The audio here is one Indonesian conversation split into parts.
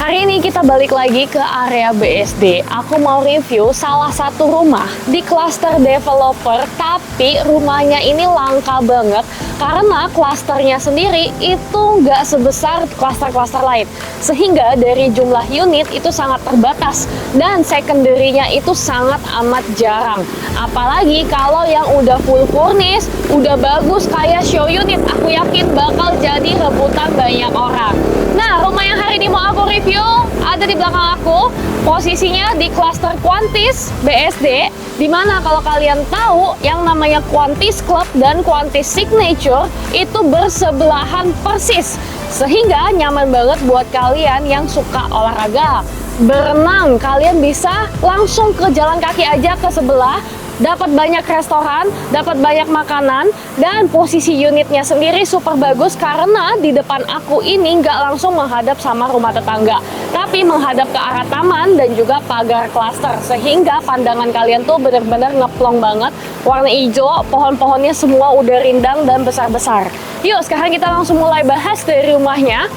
Hari ini kita balik lagi ke area BSD. Aku mau review salah satu rumah di klaster developer, tapi rumahnya ini langka banget karena klasternya sendiri itu nggak sebesar klaster-klaster lain. Sehingga dari jumlah unit itu sangat terbatas dan secondary-nya itu sangat amat jarang. Apalagi kalau yang udah full furnish, udah bagus kayak show unit, aku yakin bakal jadi rebutan banyak orang. Nah, rumah yang hari ini mau aku review ada di belakang aku. Posisinya di klaster Quantis BSD, dimana kalau kalian tahu yang namanya Quantis Club dan Quantis Signature itu bersebelahan persis, sehingga nyaman banget buat kalian yang suka olahraga. Berenang, kalian bisa langsung ke jalan kaki aja ke sebelah, dapat banyak restoran, dapat banyak makanan, dan posisi unitnya sendiri super bagus karena di depan aku ini nggak langsung menghadap sama rumah tetangga, tapi menghadap ke arah taman dan juga pagar klaster, sehingga pandangan kalian tuh benar-benar ngeplong banget, warna hijau, pohon-pohonnya semua udah rindang dan besar-besar. Yuk, sekarang kita langsung mulai bahas dari rumahnya.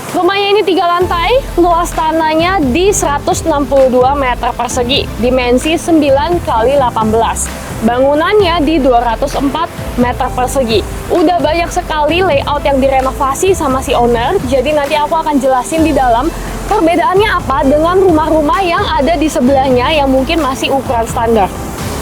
Rumahnya ini 3 lantai, luas tanahnya di 162 meter persegi, dimensi 9 x 18. Bangunannya di 204 meter persegi. Udah banyak sekali layout yang direnovasi sama si owner, jadi nanti aku akan jelasin di dalam perbedaannya apa dengan rumah-rumah yang ada di sebelahnya yang mungkin masih ukuran standar.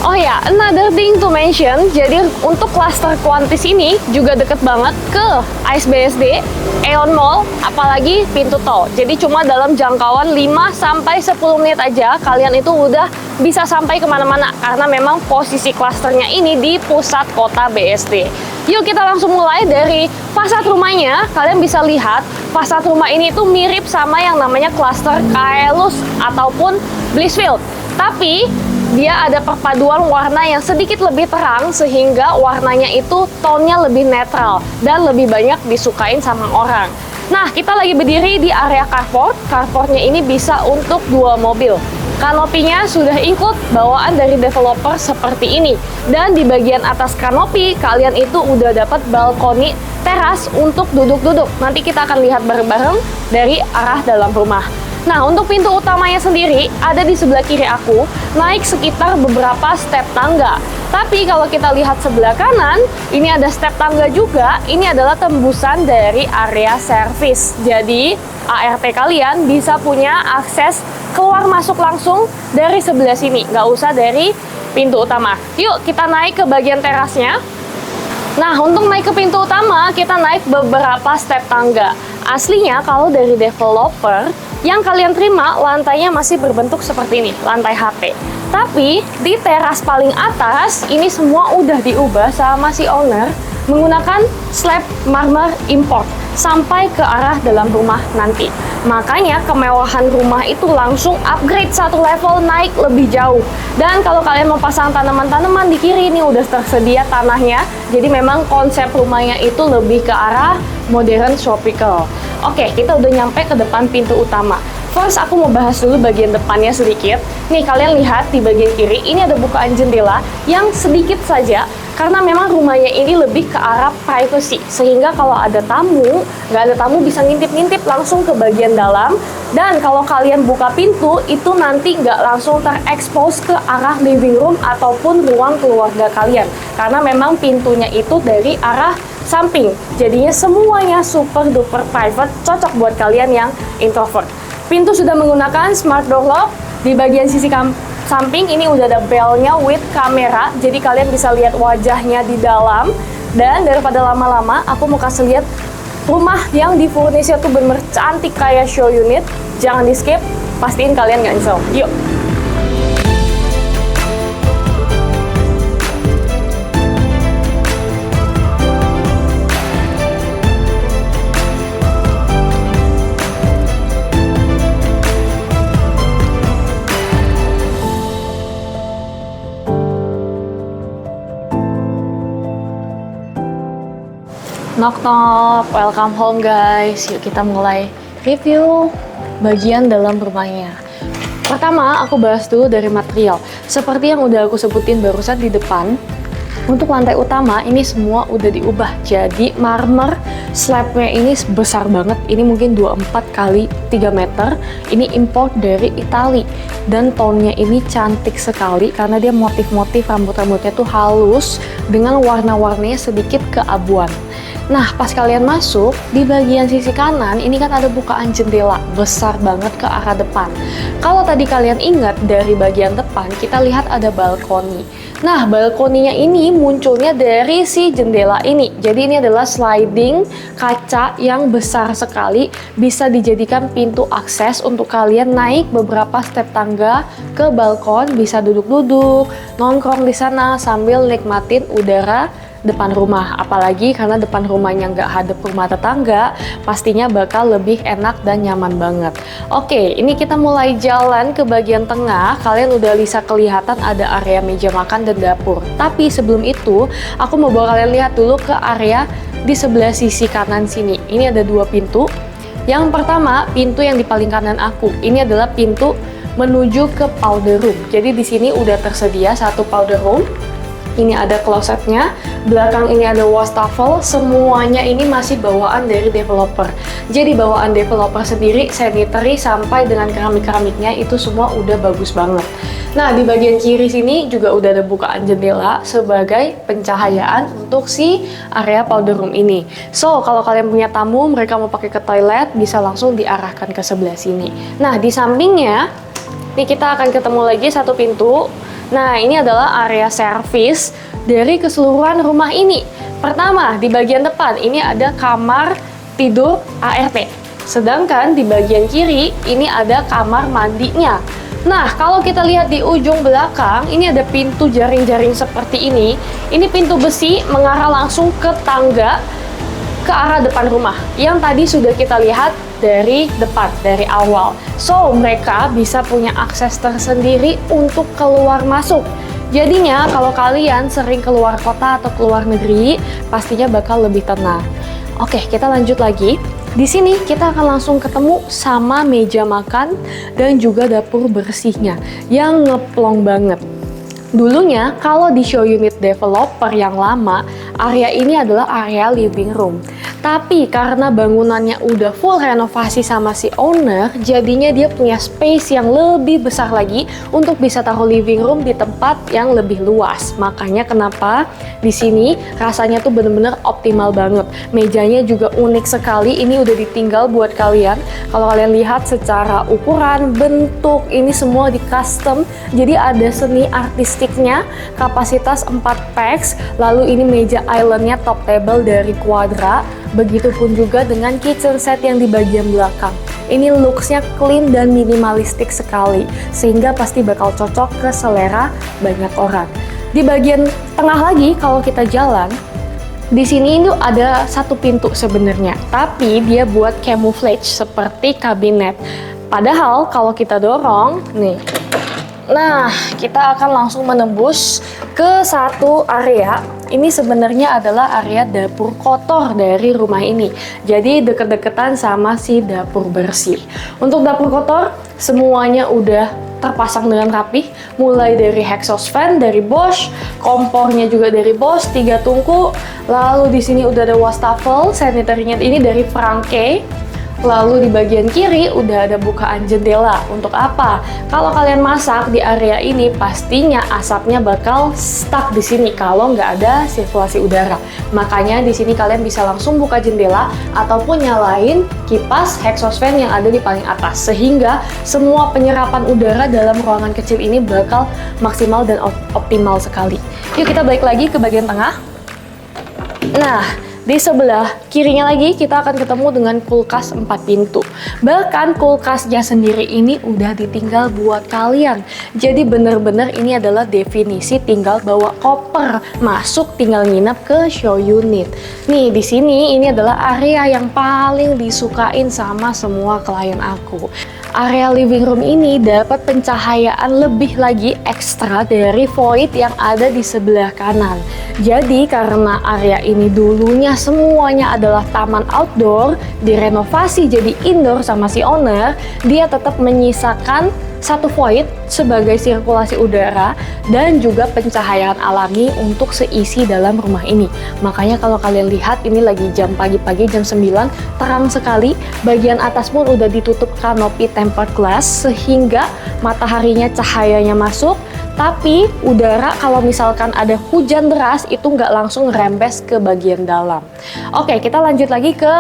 Oh ya, another thing to mention, jadi untuk klaster Quantis ini juga deket banget ke Ice BSD, Aeon Mall, apalagi pintu tol. Jadi cuma dalam jangkauan 5-10 menit aja kalian itu udah bisa sampai kemana-mana karena memang posisi klasternya ini di pusat kota BSD. Yuk kita langsung mulai dari fasad rumahnya. Kalian bisa lihat fasad rumah ini tuh mirip sama yang namanya klaster Kaelus ataupun Blissfield, tapi dia ada perpaduan warna yang sedikit lebih terang sehingga warnanya itu tonnya lebih netral dan lebih banyak disukain sama orang. Nah, kita lagi berdiri di area carport. Carportnya ini bisa untuk 2 mobil. Kanopinya sudah include bawaan dari developer seperti ini. Dan di bagian atas kanopi, kalian itu udah dapat balkoni teras untuk duduk-duduk. Nanti kita akan lihat bareng-bareng dari arah dalam rumah. Nah, untuk pintu utamanya sendiri ada di sebelah kiri aku, naik sekitar beberapa step tangga. Tapi kalau kita lihat sebelah kanan, ini ada step tangga juga. Ini adalah tembusan dari area servis. Jadi, ART kalian bisa punya akses keluar masuk langsung dari sebelah sini, nggak usah dari pintu utama. Yuk, kita naik ke bagian terasnya. Nah, untuk naik ke pintu utama, kita naik beberapa step tangga. Aslinya, kalau dari developer, yang kalian terima lantainya masih berbentuk seperti ini, lantai HP. Tapi di teras paling atas ini semua udah diubah sama si owner menggunakan slab marmer import sampai ke arah dalam rumah nanti. Makanya kemewahan rumah itu langsung upgrade satu level, naik lebih jauh. Dan kalau kalian mau pasang tanaman-tanaman di kiri ini udah tersedia tanahnya. Jadi memang konsep rumahnya itu lebih ke arah modern tropical. Oke, kita udah nyampe ke depan pintu utama. First, aku mau bahas dulu bagian depannya sedikit. Nih, kalian lihat di bagian kiri, ini ada bukaan jendela yang sedikit saja, karena memang rumahnya ini lebih ke arah privacy. Sehingga kalau ada tamu, nggak ada tamu bisa ngintip-ngintip langsung ke bagian dalam. Dan kalau kalian buka pintu, itu nanti nggak langsung terekspos ke arah living room ataupun ruang keluarga kalian. Karena memang pintunya itu dari arah samping. Jadinya semuanya super duper private, cocok buat kalian yang introvert. Pintu sudah menggunakan smart door lock. Di bagian sisi samping ini udah ada bellnya with kamera, jadi kalian bisa lihat wajahnya di dalam. Dan daripada lama-lama, aku mau kasih lihat rumah yang di furniture tuh bener cantik kayak show unit. Jangan di skip, pastiin kalian nggak nyesel. Yuk. Knock-knock, welcome home guys. Yuk kita mulai review bagian dalam rumahnya. Pertama, aku bahas dulu dari material. Seperti yang udah aku sebutin barusan di depan, Untuk lantai utama ini semua udah diubah jadi marmer, slabnya ini besar banget, ini mungkin 24 kali 3 meter. Ini import dari Itali dan tonnya ini cantik sekali karena dia motif-motif rambut-rambutnya tuh halus dengan warna-warnanya sedikit keabuan. Nah, pas kalian masuk, di bagian sisi kanan, ini kan ada bukaan jendela besar banget ke arah depan. Kalau tadi kalian ingat, dari bagian depan, kita lihat ada balkoni. Nah, balkoninya ini munculnya dari si jendela ini. Jadi ini adalah sliding kaca yang besar sekali, bisa dijadikan pintu akses untuk kalian naik beberapa step tangga ke balkon, bisa duduk-duduk, nongkrong di sana sambil nikmatin udara depan rumah. Apalagi karena depan rumahnya nggak hadap rumah tetangga, pastinya bakal lebih enak dan nyaman banget. Oke, ini kita mulai jalan ke bagian tengah. Kalian udah bisa kelihatan ada area meja makan dan dapur. Tapi sebelum itu, aku mau bawa kalian lihat dulu ke area di sebelah sisi kanan sini. Ini ada 2 pintu. Yang pertama, pintu yang di paling kanan aku. Ini adalah pintu menuju ke powder room. Jadi di sini udah tersedia 1 powder room. Ini ada klosetnya, belakang ini ada wastafel, semuanya ini masih bawaan dari developer. Jadi bawaan developer sendiri, sanitary sampai dengan keramik-keramiknya itu semua udah bagus banget. Nah, di bagian kiri sini juga udah ada bukaan jendela sebagai pencahayaan untuk si area powder room ini. So, kalau kalian punya tamu, mereka mau pakai ke toilet, bisa langsung diarahkan ke sebelah sini. Nah, di sampingnya, nih kita akan ketemu lagi 1 pintu. Nah, ini adalah area servis dari keseluruhan rumah ini. Pertama, di bagian depan ini ada kamar tidur ART. Sedangkan di bagian kiri ini ada kamar mandinya. Nah, kalau kita lihat di ujung belakang, ini ada pintu jaring-jaring seperti ini. Ini pintu besi mengarah langsung ke tangga ke arah depan rumah yang tadi sudah kita lihat dari depan, dari awal. So, mereka bisa punya akses tersendiri untuk keluar masuk. Jadinya, kalau kalian sering keluar kota atau keluar negeri, pastinya bakal lebih tenang. Oke, kita lanjut lagi. Di sini kita akan langsung ketemu sama meja makan dan juga dapur bersihnya yang ngeplong banget. Dulunya, kalau di show unit developer yang lama, area ini adalah area living room. Tapi karena bangunannya udah full renovasi sama si owner, jadinya dia punya space yang lebih besar lagi untuk bisa taruh living room di tempat yang lebih luas. Makanya kenapa di sini rasanya tuh bener-bener optimal banget. Mejanya juga unik sekali, ini udah ditinggal buat kalian. Kalau kalian lihat secara ukuran, bentuk, ini semua di custom. Jadi ada seni artistiknya, kapasitas 4 packs, lalu ini meja islandnya top table dari Quadra. Begitupun juga dengan kitchen set yang di bagian belakang. Ini looks-nya clean dan minimalistik sekali, sehingga pasti bakal cocok ke selera banyak orang. Di bagian tengah lagi, kalau kita jalan, di sini itu ada 1 pintu sebenarnya, tapi dia buat camouflage seperti kabinet. Padahal kalau kita dorong, nih, nah, kita akan langsung menembus ke 1 area. Ini sebenarnya adalah area dapur kotor dari rumah ini. Jadi deket-deketan sama si dapur bersih. Untuk dapur kotor, semuanya udah terpasang dengan rapih. Mulai dari exhaust fan dari Bosch, kompornya juga dari Bosch, 3 tungku. Lalu di sini udah ada wastafel, sanitary-nya ini dari Franke. Lalu di bagian kiri udah ada bukaan jendela. Untuk apa? Kalau kalian masak di area ini, pastinya asapnya bakal stuck di sini kalau nggak ada sirkulasi udara. Makanya di sini kalian bisa langsung buka jendela ataupun nyalain kipas exhaust fan yang ada di paling atas, sehingga semua penyerapan udara dalam ruangan kecil ini bakal maksimal dan optimal sekali. Yuk kita balik lagi ke bagian tengah. Nah, di sebelah kirinya lagi kita akan ketemu dengan kulkas 4 pintu. Bahkan kulkasnya sendiri ini udah ditinggal buat kalian. Jadi bener-bener ini adalah definisi tinggal bawa koper, masuk tinggal nginep ke show unit. Nih di sini ini adalah area yang paling disukain sama semua klien aku. Area living room ini dapat pencahayaan lebih lagi ekstra dari void yang ada di sebelah kanan. Jadi karena area ini dulunya semuanya adalah taman outdoor, direnovasi jadi indoor sama si owner, dia tetap menyisakan satu void sebagai sirkulasi udara dan juga pencahayaan alami untuk seisi dalam rumah ini. Makanya kalau kalian lihat ini lagi jam pagi-pagi jam 9, terang sekali. Bagian atas pun udah ditutup kanopi tempered glass sehingga mataharinya cahayanya masuk. Tapi udara kalau misalkan ada hujan deras itu nggak langsung rembes ke bagian dalam. Oke, kita lanjut lagi ke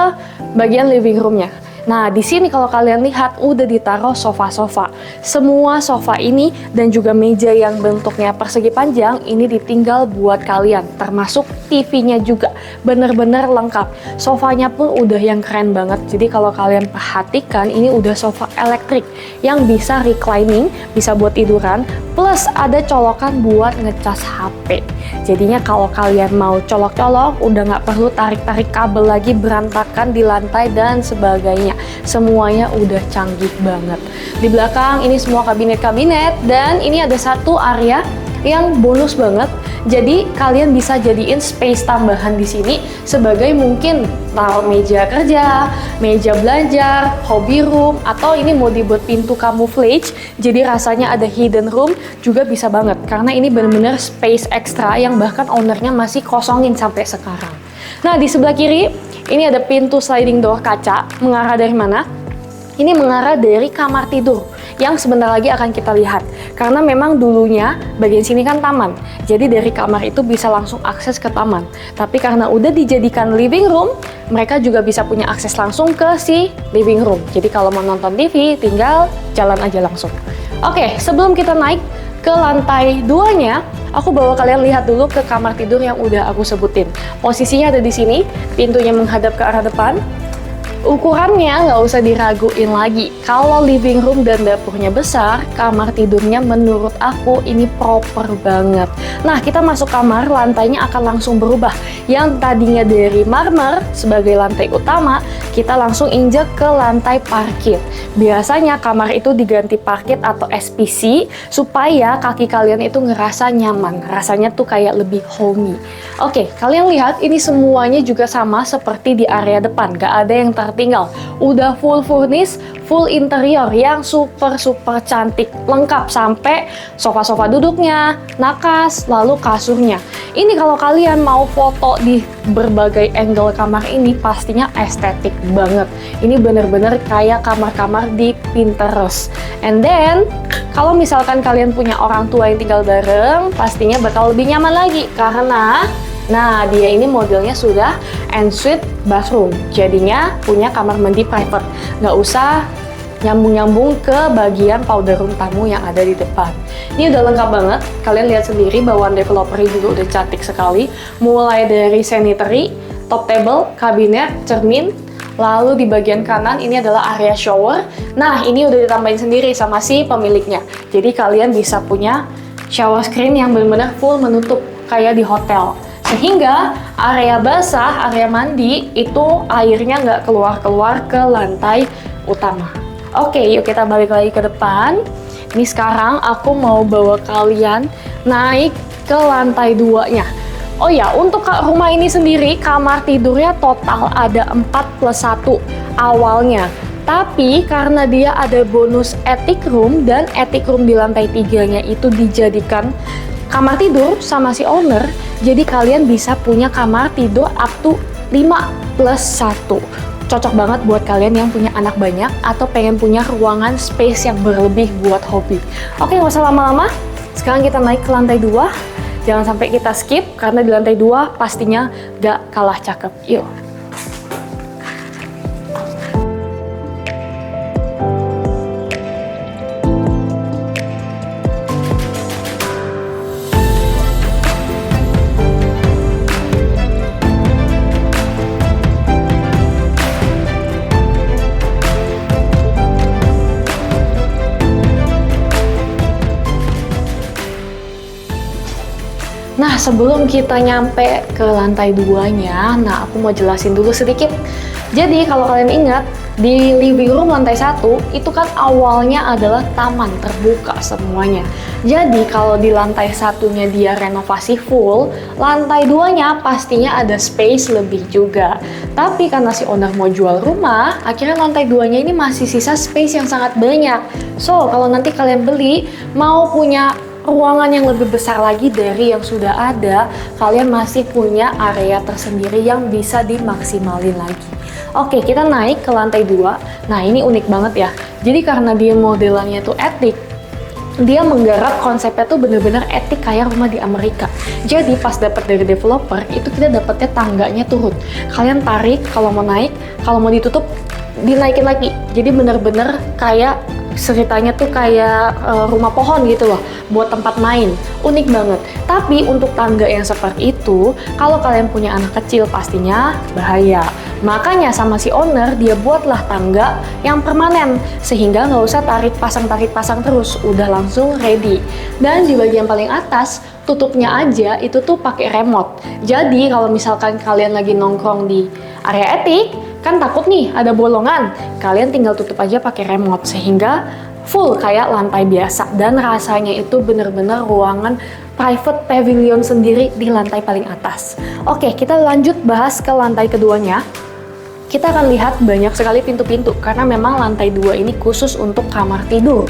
bagian living roomnya. Nah, di sini kalau kalian lihat udah ditaruh sofa-sofa. Semua sofa ini dan juga meja yang bentuknya persegi panjang ini ditinggal buat kalian, termasuk TV-nya juga. Bener-bener lengkap. Sofanya pun udah yang keren banget. Jadi kalau kalian perhatikan ini udah sofa elektrik yang bisa reclining, bisa buat tiduran, plus ada colokan buat ngecas HP. Jadinya kalau kalian mau colok-colok, udah nggak perlu tarik-tarik kabel lagi berantakan di lantai dan sebagainya. Semuanya udah canggih banget. Di belakang ini semua kabinet-kabinet dan ini ada satu area yang bonus banget. Jadi kalian bisa jadiin space tambahan di sini sebagai mungkin taruh meja kerja, meja belajar, hobby room, atau ini mau dibuat pintu camouflage. Jadi rasanya ada hidden room juga bisa banget karena ini benar-benar space ekstra yang bahkan ownernya masih kosongin sampai sekarang. Nah, di sebelah kiri ini ada pintu sliding door kaca. Mengarah dari mana? Ini mengarah dari kamar tidur yang sebentar lagi akan kita lihat. Karena memang dulunya bagian sini kan taman. Jadi dari kamar itu bisa langsung akses ke taman. Tapi karena udah dijadikan living room, mereka juga bisa punya akses langsung ke si living room. Jadi kalau mau nonton TV, tinggal jalan aja langsung. Oke, sebelum kita naik ke lantai 2-nya, aku bawa kalian lihat dulu ke kamar tidur yang udah aku sebutin. Posisinya ada di sini, pintunya menghadap ke arah depan. Ukurannya nggak usah diraguin lagi. Kalau living room dan dapurnya besar, kamar tidurnya menurut aku ini proper banget. Nah, kita masuk kamar, lantainya akan langsung berubah. Yang tadinya dari marmer sebagai lantai utama, kita langsung injek ke lantai parkit. Biasanya kamar itu diganti parkit atau SPC supaya kaki kalian itu ngerasa nyaman. Rasanya tuh kayak lebih homey. Oke, kalian lihat ini semuanya juga sama seperti di area depan. Gak ada yang tertinggal. Udah full furnish, full interior yang super cantik. Lengkap sampai sofa-sofa duduknya, nakas, lalu kasurnya. Ini kalau kalian mau foto di berbagai angle kamar ini pastinya estetik banget. Ini bener-bener kayak kamar-kamar di Pinterest. And then, kalau misalkan kalian punya orang tua yang tinggal bareng, pastinya bakal lebih nyaman lagi. Karena, nah dia ini modelnya sudah ensuite bathroom. Jadinya punya kamar mandi private. Nggak usah nyambung-nyambung ke bagian powder room tamu yang ada di depan. Ini udah lengkap banget. Kalian lihat sendiri bawaan developer juga udah cantik sekali. Mulai dari sanitary, top table, kabinet, cermin. Lalu di bagian kanan ini adalah area shower. Nah, ini udah ditambahin sendiri sama si pemiliknya. Jadi kalian bisa punya shower screen yang benar-benar full menutup kayak di hotel. Sehingga area basah, area mandi itu airnya nggak keluar-keluar ke lantai utama. Oke, yuk kita balik lagi ke depan. Ini sekarang aku mau bawa kalian naik ke lantai 2-nya. Oh ya, untuk rumah ini sendiri kamar tidurnya total ada 4+1 awalnya. Tapi karena dia ada bonus attic room dan attic room di lantai 3-nya itu dijadikan kamar tidur sama si owner, jadi kalian bisa punya kamar tidur up to 5+1. Cocok banget buat kalian yang punya anak banyak atau pengen punya ruangan space yang berlebih buat hobi. Oke, nggak usah lama-lama. Sekarang kita naik ke lantai 2. Jangan sampai kita skip, karena di lantai 2 pastinya gak kalah cakep. Yuk. Nah, sebelum kita nyampe ke lantai 2-nya, nah aku mau jelasin dulu sedikit. Jadi, kalau kalian ingat, Di living room lantai 1 itu kan awalnya adalah taman terbuka semuanya. Jadi kalau di lantai satunya dia renovasi full, lantai 2-nya pastinya ada space lebih juga. Tapi karena si owner mau jual rumah, akhirnya lantai 2-nya ini masih sisa space yang sangat banyak. So, kalau nanti kalian beli, mau punya ruangan yang lebih besar lagi dari yang sudah ada, kalian masih punya area tersendiri yang bisa dimaksimalin lagi. Oke, kita naik ke lantai 2. Nah, ini unik banget ya. Jadi karena dia modelannya tuh etik, dia menggarap konsepnya tuh bener-bener etik kayak rumah di Amerika. Jadi pas dapat dari developer, itu kita dapetnya tangganya turun. Kalian tarik kalau mau naik, kalau mau ditutup, dinaikin lagi. Jadi bener-bener kayak ceritanya tuh kayak rumah pohon gitu loh, buat tempat main. Unik banget. Tapi untuk tangga yang seperti itu, kalau kalian punya anak kecil pastinya bahaya. Makanya sama si owner, dia buatlah tangga yang permanen, sehingga nggak usah tarik pasang terus, udah langsung ready. Dan di bagian paling atas, tutupnya aja itu tuh pakai remote. Jadi kalau misalkan kalian lagi nongkrong di area etik, kan takut nih ada bolongan, kalian tinggal tutup aja pakai remote sehingga full kayak lantai biasa, dan rasanya itu bener-bener ruangan private pavilion sendiri di lantai paling atas. Oke, kita lanjut bahas ke lantai keduanya. Kita akan lihat banyak sekali pintu-pintu karena memang lantai 2 ini khusus untuk kamar tidur.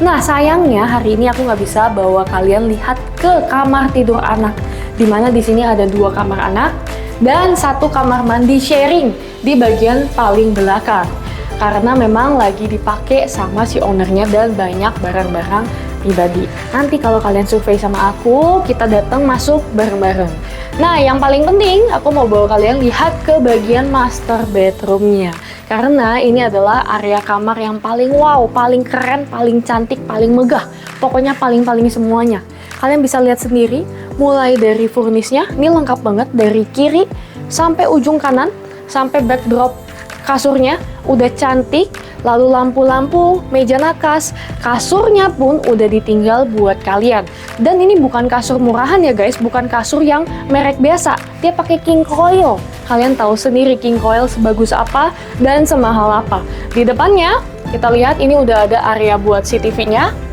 Nah, sayangnya hari ini aku nggak bisa bawa kalian lihat ke kamar tidur anak, dimana di sini ada 2 kamar anak dan 1 kamar mandi sharing di bagian paling belakang. Karena memang lagi dipakai sama si ownernya dan banyak barang-barang pribadi. Nanti kalau kalian survei sama aku, kita datang masuk bareng-bareng. Nah, yang paling penting, aku mau bawa kalian lihat ke bagian master bedroomnya. Karena ini adalah area kamar yang paling wow, paling keren, paling cantik, paling megah. Pokoknya paling-paling semuanya. Kalian bisa lihat sendiri, mulai dari furnisnya, ini lengkap banget dari kiri sampai ujung kanan, sampai backdrop kasurnya udah cantik, lalu lampu-lampu, meja nakas, kasurnya pun udah ditinggal buat kalian. Dan ini bukan kasur murahan ya guys, bukan kasur yang merek biasa, dia pakai king coil. Kalian tahu sendiri king coil sebagus apa dan semahal apa. Di depannya, kita lihat ini udah ada area buat CCTV-nya.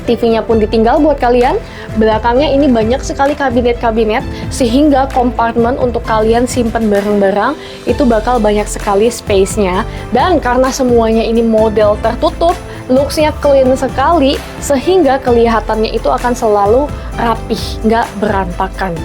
TV-nya pun ditinggal buat kalian. Belakangnya ini banyak sekali kabinet-kabinet, sehingga kompartemen untuk kalian simpen barang-barang itu bakal banyak sekali space-nya. Dan karena semuanya ini model tertutup, looks-nya clean sekali, sehingga kelihatannya itu akan selalu rapih, nggak berantakan.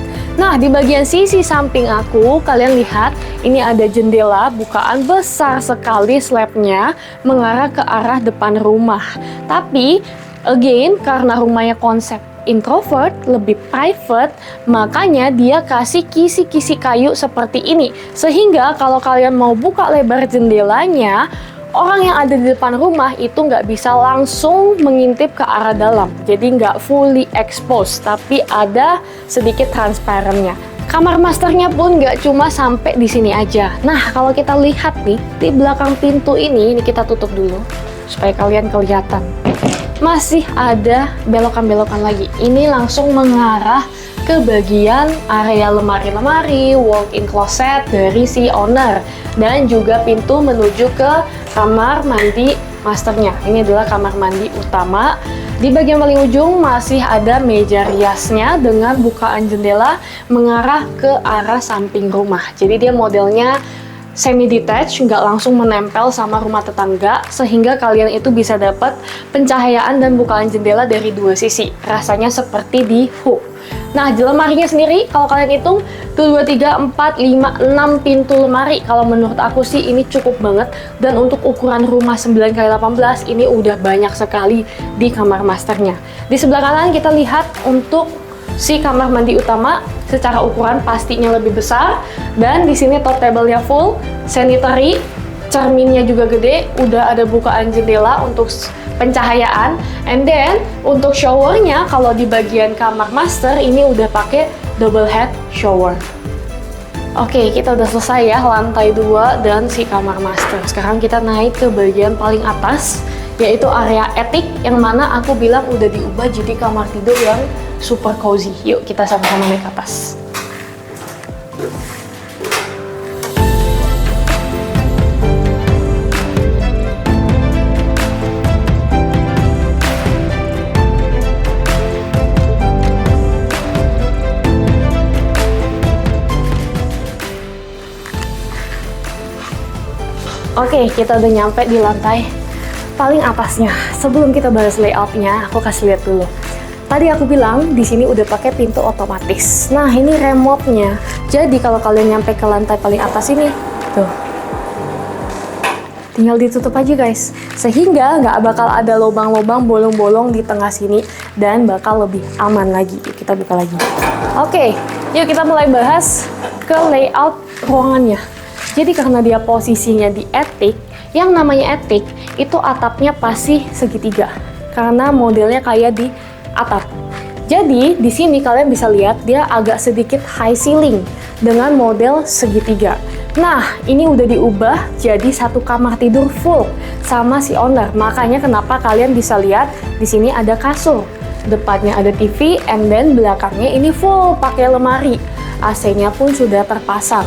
Nah, di bagian sisi samping aku, kalian lihat ini ada jendela bukaan besar sekali slabnya mengarah ke arah depan rumah. Tapi again, karena rumahnya konsep introvert, lebih private, makanya dia kasih kisi-kisi kayu seperti ini. Sehingga kalau kalian mau buka lebar jendelanya, orang yang ada di depan rumah itu nggak bisa langsung mengintip ke arah dalam. Jadi nggak fully exposed, tapi ada sedikit transparannya. Kamar masternya pun nggak cuma sampai di sini aja. Nah, kalau kita lihat nih, di belakang pintu ini kita tutup dulu, supaya kalian kelihatan. Masih ada belokan-belokan lagi. Ini langsung mengarah ke bagian area lemari-lemari, walk-in closet dari si owner. Dan juga pintu menuju ke kamar mandi masternya. Ini adalah kamar mandi utama. Di bagian paling ujung masih ada meja riasnya dengan bukaan jendela mengarah ke arah samping rumah. Jadi dia modelnya semi-detached, nggak langsung menempel sama rumah tetangga, sehingga kalian itu bisa dapat pencahayaan dan bukaan jendela dari 2 sisi. Rasanya seperti di Hook. Nah, di lemarinya sendiri, kalau kalian hitung, 1, 2, 3, 4, 5, 6 pintu lemari. Kalau menurut aku sih ini cukup banget. Dan untuk ukuran rumah 9x18, ini udah banyak sekali di kamar masternya. Di sebelah kanan kita lihat untuk si kamar mandi utama, secara ukuran pastinya lebih besar, dan di sini top table-nya full, sanitary, cerminnya juga gede, udah ada bukaan jendela untuk pencahayaan, and then untuk showernya kalau di bagian kamar master ini udah pakai double head shower. Oke, kita udah selesai ya lantai 2 dan si kamar master. Sekarang kita naik ke bagian paling atas, yaitu area etik, yang mana aku bilang udah diubah jadi kamar tidur yang super cozy. Yuk kita sama-sama naik ke atas. Oke, kita udah nyampe di lantai paling atasnya. Sebelum kita bahas layoutnya, aku kasih lihat dulu. Tadi aku bilang di sini udah pakai pintu otomatis. Nah, ini remote-nya. Jadi kalau kalian nyampe ke lantai paling atas ini, tuh, tinggal ditutup aja guys. Sehingga nggak bakal ada lubang-lubang, bolong-bolong di tengah sini dan bakal lebih aman lagi. Yuk, kita buka lagi. Oke, yuk kita mulai bahas ke layout ruangannya. Jadi karena dia posisinya di attic, yang namanya attic itu atapnya pasti segitiga. Karena modelnya kayak di atap. Jadi di sini kalian bisa lihat dia agak sedikit high ceiling dengan model segitiga. Nah, ini udah diubah jadi satu kamar tidur full sama si owner. Makanya kenapa kalian bisa lihat di sini ada kasur. Depannya ada TV, and then belakangnya ini full pakai lemari. AC-nya pun sudah terpasang.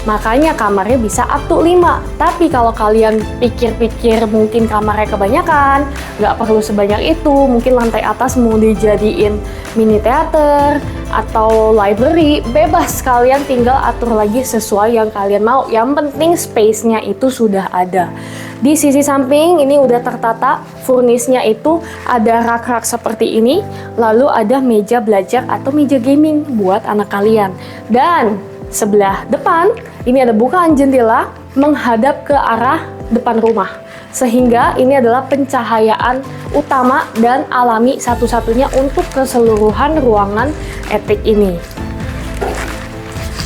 Makanya kamarnya bisa up to 5. Tapi kalau kalian pikir-pikir mungkin kamarnya kebanyakan, nggak perlu sebanyak itu. Mungkin lantai atas mau dijadiin mini theater atau library, bebas, kalian tinggal atur lagi sesuai yang kalian mau. Yang penting space-nya itu sudah ada. Di sisi samping ini udah tertata, furnisnya itu ada rak-rak seperti ini, lalu ada meja belajar atau meja gaming buat anak kalian. Dan sebelah depan, ini ada bukaan jendela menghadap ke arah depan rumah. Sehingga ini adalah pencahayaan utama dan alami satu-satunya untuk keseluruhan ruangan attic ini.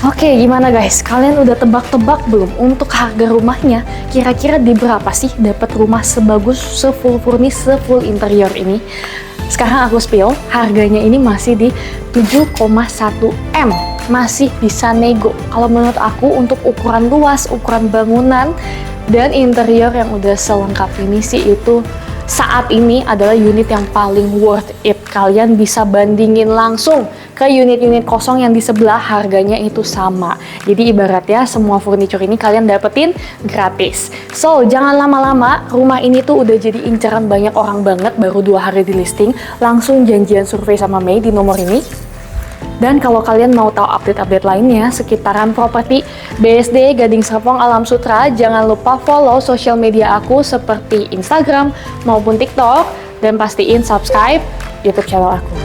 Oke, gimana guys? Kalian udah tebak-tebak belum untuk harga rumahnya? Kira-kira di berapa sih dapat rumah sebagus, se-full furnish, se-full interior ini? Sekarang aku spill, harganya ini masih di 7,1 M. Masih bisa nego. Kalau menurut aku untuk ukuran luas, ukuran bangunan, dan interior yang udah selengkap ini sih itu saat ini adalah unit yang paling worth it. Kalian bisa bandingin langsung ke unit-unit kosong yang di sebelah, harganya itu sama. Jadi ibaratnya semua furniture ini kalian dapetin gratis. So, jangan lama-lama, rumah ini tuh udah jadi incaran banyak orang banget, baru 2 hari di listing. Langsung janjian survei sama Mei di nomor ini. Dan kalau kalian mau tahu update-update lainnya sekitaran properti BSD Gading Serpong Alam Sutera, jangan lupa follow sosial media aku seperti Instagram maupun TikTok, dan pastiin subscribe YouTube channel aku.